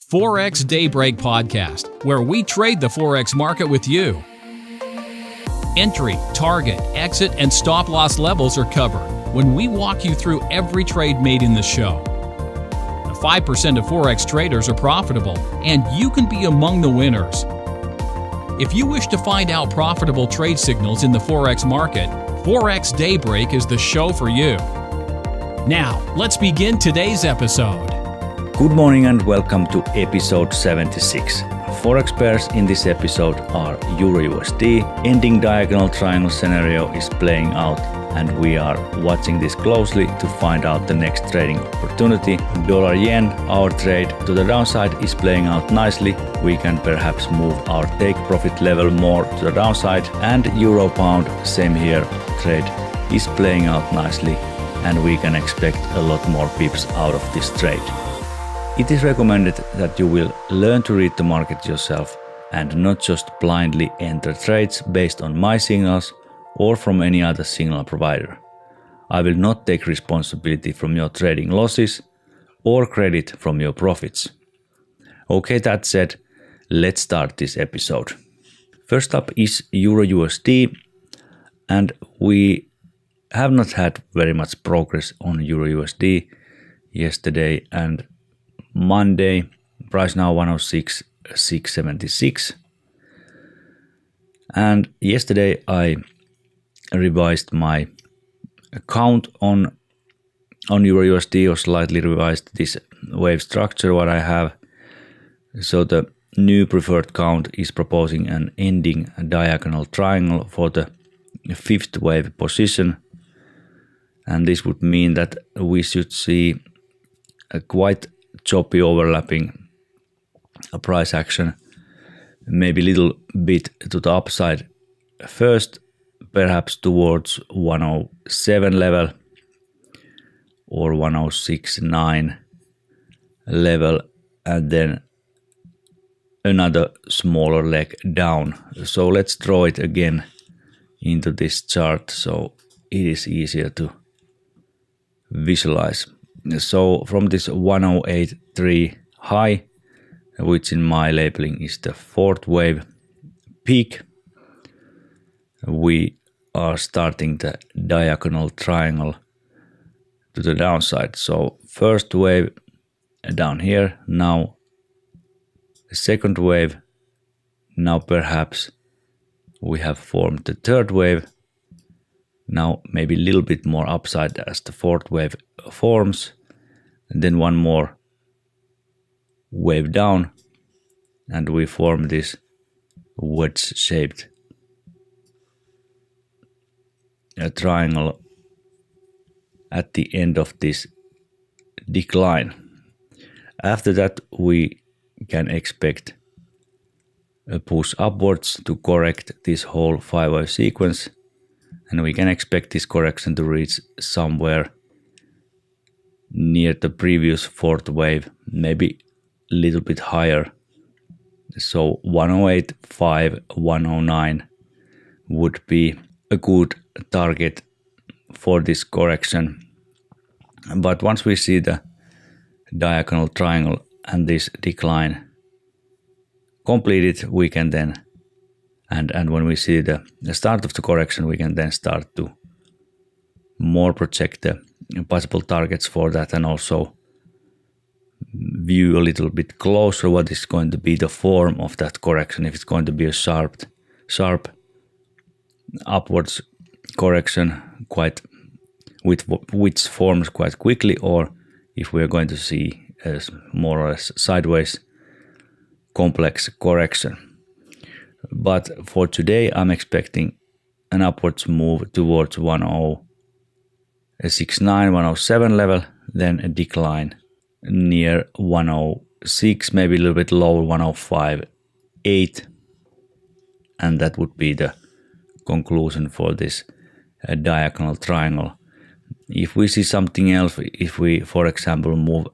Forex Daybreak podcast, where we trade the Forex market with you. Entry, target, exit, and stop loss levels are covered when we walk you through every trade made in the show. 5% of Forex traders are profitable, and you can be among the winners. If you wish to find out profitable trade signals in the Forex market, Forex Daybreak is the show for you. Now, let's begin today's episode. Good morning and welcome to episode 76. Forex pairs in this episode are Euro-USD, ending diagonal triangle scenario is playing out and we are watching this closely to find out the next trading opportunity. Dollar-Yen, our trade to the downside is playing out nicely. We can perhaps move our take profit level more to the downside, and Euro-Pound, same here, trade is playing out nicely and we can expect a lot more pips out of this trade. It is recommended that you will learn to read the market yourself and not just blindly enter trades based on my signals or from any other signal provider. I will not take responsibility from your trading losses or credit from your profits. Okay, that said, let's start this episode. First up is Euro-USD, and we have not had very much progress on Euro-USD yesterday and Monday. Price now 106.676, and yesterday I revised my account on Euro-USD, or slightly revised this wave structure what I have. So the new preferred count is proposing an ending diagonal triangle for the fifth wave position, and this would mean that we should see a quite choppy overlapping price action, maybe a little bit to the upside first, perhaps towards 107 level or 106.9 level, and then another smaller leg down. So let's draw it again into this chart so it is easier to visualize. So from this 108.3 high, which in my labeling is the fourth wave peak, we are starting the diagonal triangle to the downside. So first wave down here, now the second wave, now perhaps we have formed the third wave, now maybe a little bit more upside as the fourth wave forms, and then one more wave down, and we form this wedge-shaped triangle at the end of this decline. After that, we can expect a push upwards to correct this whole 5-wave sequence, and we can expect this correction to reach somewhere near the previous fourth wave, maybe a little bit higher. So 108.5, 109 would be a good target for this correction. But once we see the diagonal triangle and this decline completed, we can then, and when we see the start of the correction, we can then start to more project the possible targets for that, and also view a little bit closer what is going to be the form of that correction. If it's going to be a sharp upwards correction, which forms quite quickly, or if we are going to see a more or less sideways complex correction. But for today, I'm expecting an upwards move towards 106.9, 107 level, then a decline near 106, maybe a little bit lower, 105.8, and that would be the conclusion for this diagonal triangle. If we see something else, if we, for example, move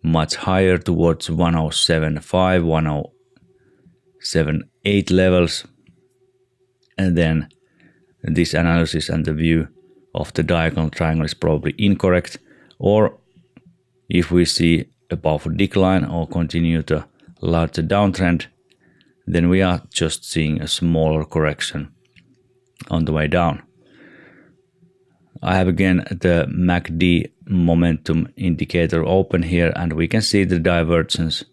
much higher towards 107.5, 107.8 levels, and then this analysis and the view of the diagonal triangle is probably incorrect, or if we see a powerful decline or continue the larger downtrend, then we are just seeing a smaller correction on the way down. I have again the MACD momentum indicator open here, and we can see the divergence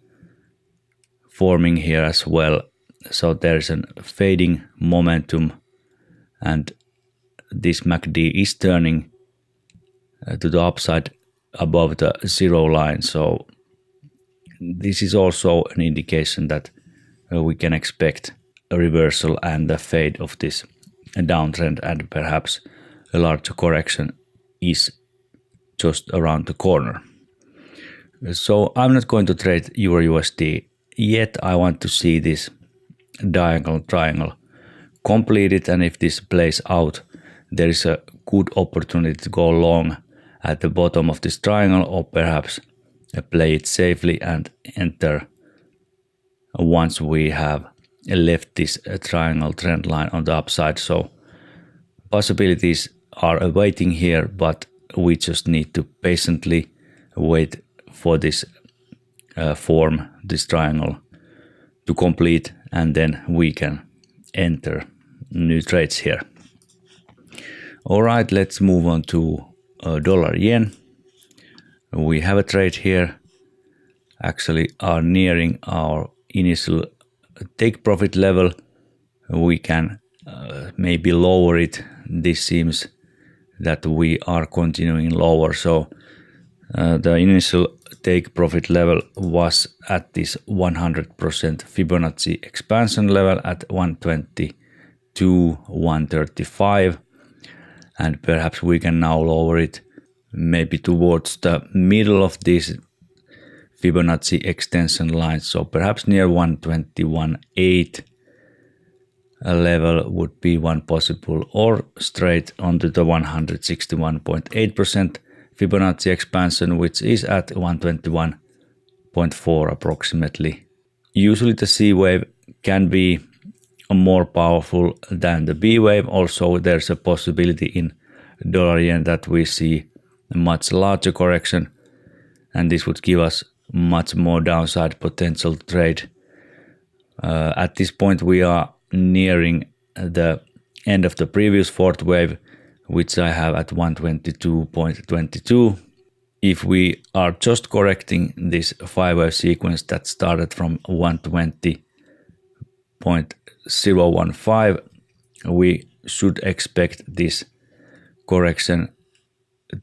forming here as well. So there's a fading momentum, and this MACD is turning to the upside above the zero line. So this is also an indication that we can expect a reversal and a fade of this downtrend, and perhaps a larger correction is just around the corner. So I'm not going to trade Euro USD yet. I want to see this diagonal triangle completed, and if this plays out, there is a good opportunity to go long at the bottom of this triangle, or perhaps play it safely and enter once we have left this triangle trend line on the upside. So possibilities are awaiting here, but we just need to patiently wait for this form, this triangle, to complete, and then we can enter new trades here. All right, let's move on to dollar yen. We have a trade here, actually are nearing our initial take profit level. We can maybe lower it. This seems that we are continuing lower. So the initial take profit level was at this 100% Fibonacci expansion level at 122, 135. And perhaps we can now lower it maybe towards the middle of this Fibonacci extension line. So perhaps near 121.8 level would be one possible, or straight onto the 161.8% Fibonacci expansion, which is at 121.4 approximately. Usually the C wave can be more powerful than the B wave. Also, there's a possibility in dollar yen that we see a much larger correction, and this would give us much more downside potential trade. At this point, we are nearing the end of the previous fourth wave, which I have at 122.22. If we are just correcting this 5-wave sequence that started from 120.015, we should expect this correction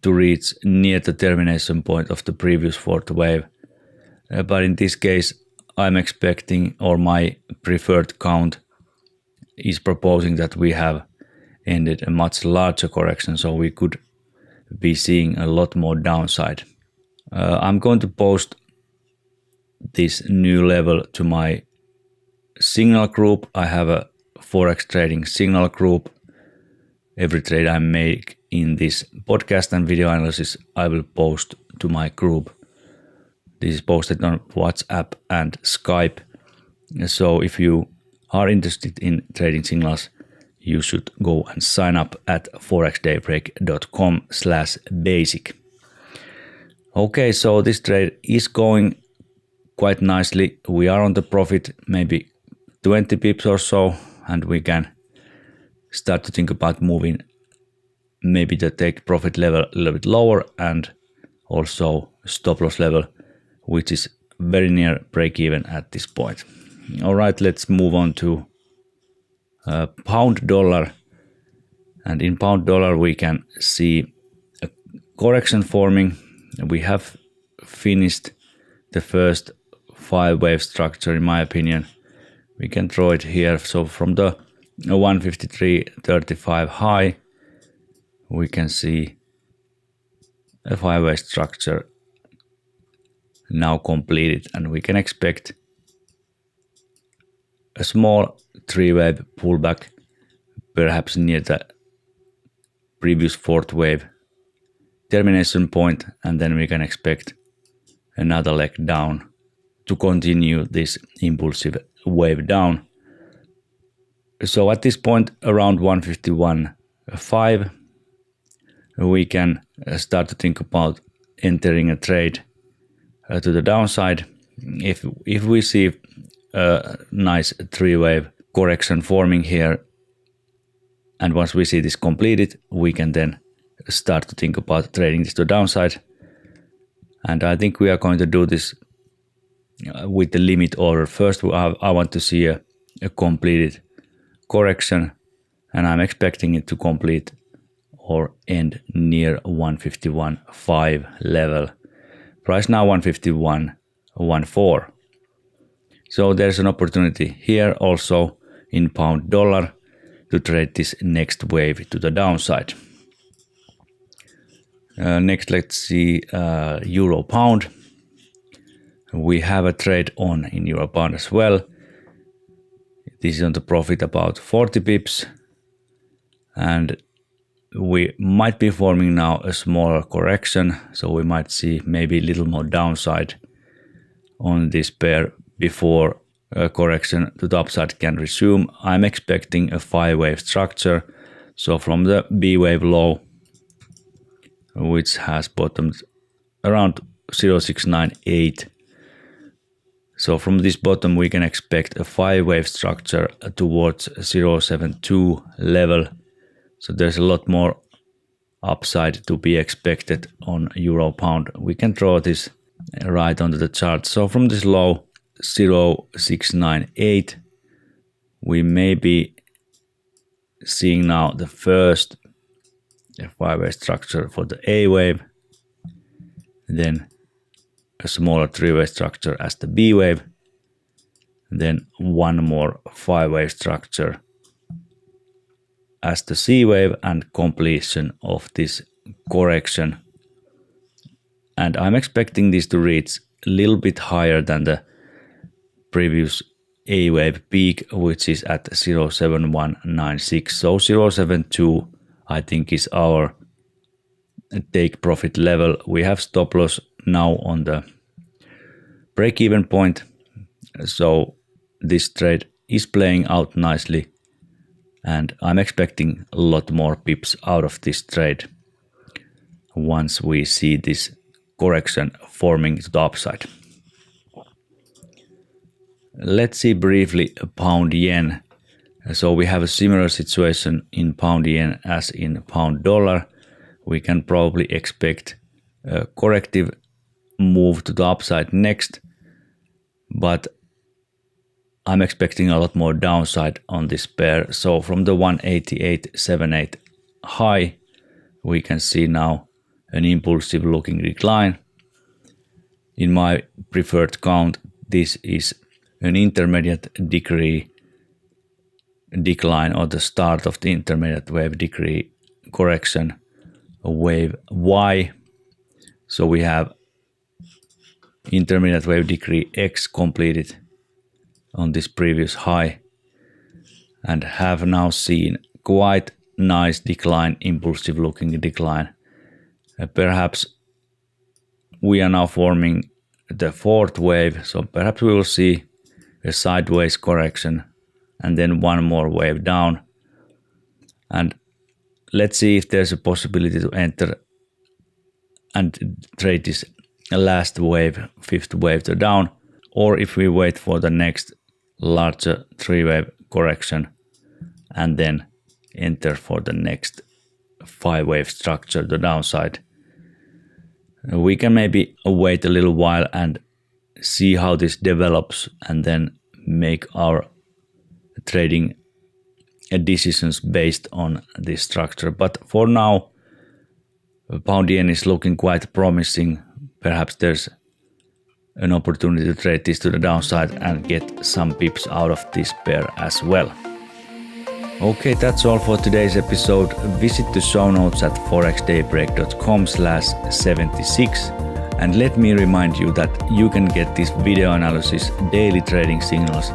to reach near the termination point of the previous fourth wave. But in this case, I'm expecting, or my preferred count is proposing, that we have ended a much larger correction, so we could be seeing a lot more downside. I'm going to post this new level to my signal group. I have a Forex trading signal group. Every trade I make in this podcast and video analysis, I will post to my group. This is posted on WhatsApp and Skype. So if you are interested in trading signals, you should go and sign up at ForexDayBreak.com/basic. Okay, so this trade is going quite nicely. We are on the profit, maybe 20 pips or so, and we can start to think about moving maybe the take profit level a little bit lower, and also stop loss level, which is very near break even at this point. All right, let's move on to pound dollar. And in pound dollar, we can see a correction forming. We have finished the first 5-wave structure, in my opinion. We can draw it here. So from the 153.35 high, we can see a 5-wave structure now completed, and we can expect a small 3-wave pullback, perhaps near the previous 4th wave termination point, and then we can expect another leg down to continue this impulsive wave down. So at this point, around 151.5, we can start to think about entering a trade to the downside. If we see a nice three-wave correction forming here, and once we see this completed, we can then start to think about trading this to the downside. And I think we are going to do this with the limit order. First, I want to see a completed correction, and I'm expecting it to complete or end near 151.5 level. Price now 151.14. So there's an opportunity here also in pound dollar to trade this next wave to the downside. Next, let's see euro pound. We have a trade on in euro pound as well. This is on the profit about 40 pips, and we might be forming now a smaller correction, so we might see maybe a little more downside on this pair before a correction to the upside can resume. I'm expecting a 5-wave structure, so from the B wave low, which has bottomed around 0.698. So from this bottom we can expect a 5-wave structure towards 0.72 level. So there's a lot more upside to be expected on euro pound. We can draw this right onto the chart. So from this low 0.698, we may be seeing now the first 5-wave structure for the A wave, then a smaller 3-wave structure as the B wave, then one more 5-wave structure as the C wave, and completion of this correction. And I'm expecting this to reach a little bit higher than the previous A wave peak, which is at 0.7196. So 0.72 I think is our take profit level. We have stop loss now on the break-even point, so this trade is playing out nicely, and I'm expecting a lot more pips out of this trade once we see this correction forming to the upside. Let's see briefly pound yen. So we have a similar situation in pound yen as in pound dollar. We can probably expect a corrective move to the upside next, but I'm expecting a lot more downside on this pair. So from the 188.78 high, we can see now an impulsive looking decline. In my preferred count, this is an intermediate degree decline, or the start of the intermediate wave degree correction, wave Y. So we have intermediate wave degree X completed on this previous high, and have now seen quite nice decline, impulsive looking decline. Perhaps we are now forming the 4th wave, so perhaps we will see a sideways correction and then one more wave down. And let's see if there's a possibility to enter and trade this last wave, 5th wave to down, or if we wait for the next larger 3-wave correction and then enter for the next 5-wave structure to the downside. We can maybe wait a little while and see how this develops, and then make our trading decisions based on this structure. But for now, pound yen is looking quite promising. Perhaps there's an opportunity to trade this to the downside and get some pips out of this pair as well. Okay, that's all for today's episode. Visit the show notes at ForexDayBreak.com/76, and let me remind you that you can get this video analysis, daily trading signals,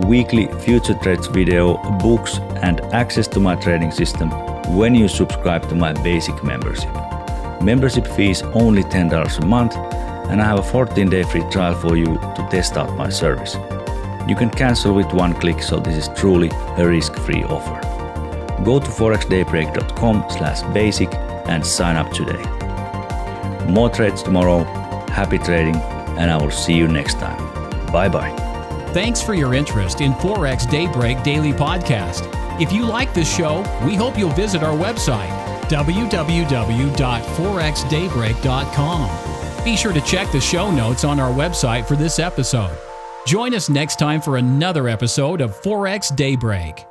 weekly future trades video, books, and access to my trading system when you subscribe to my basic membership. Membership fee is only $10 a month, and I have a 14-day free trial for you to test out my service. You can cancel with one click, so this is truly a risk-free offer. Go to ForexDayBreak.com/basic and sign up today. More trades tomorrow. Happy trading and I will see you next time. Bye-bye. Thanks for your interest in Forex Daybreak Daily Podcast. If you like this show, we hope you'll visit our website, www.forexdaybreak.com. Be sure to check the show notes on our website for this episode. Join us next time for another episode of Forex Daybreak.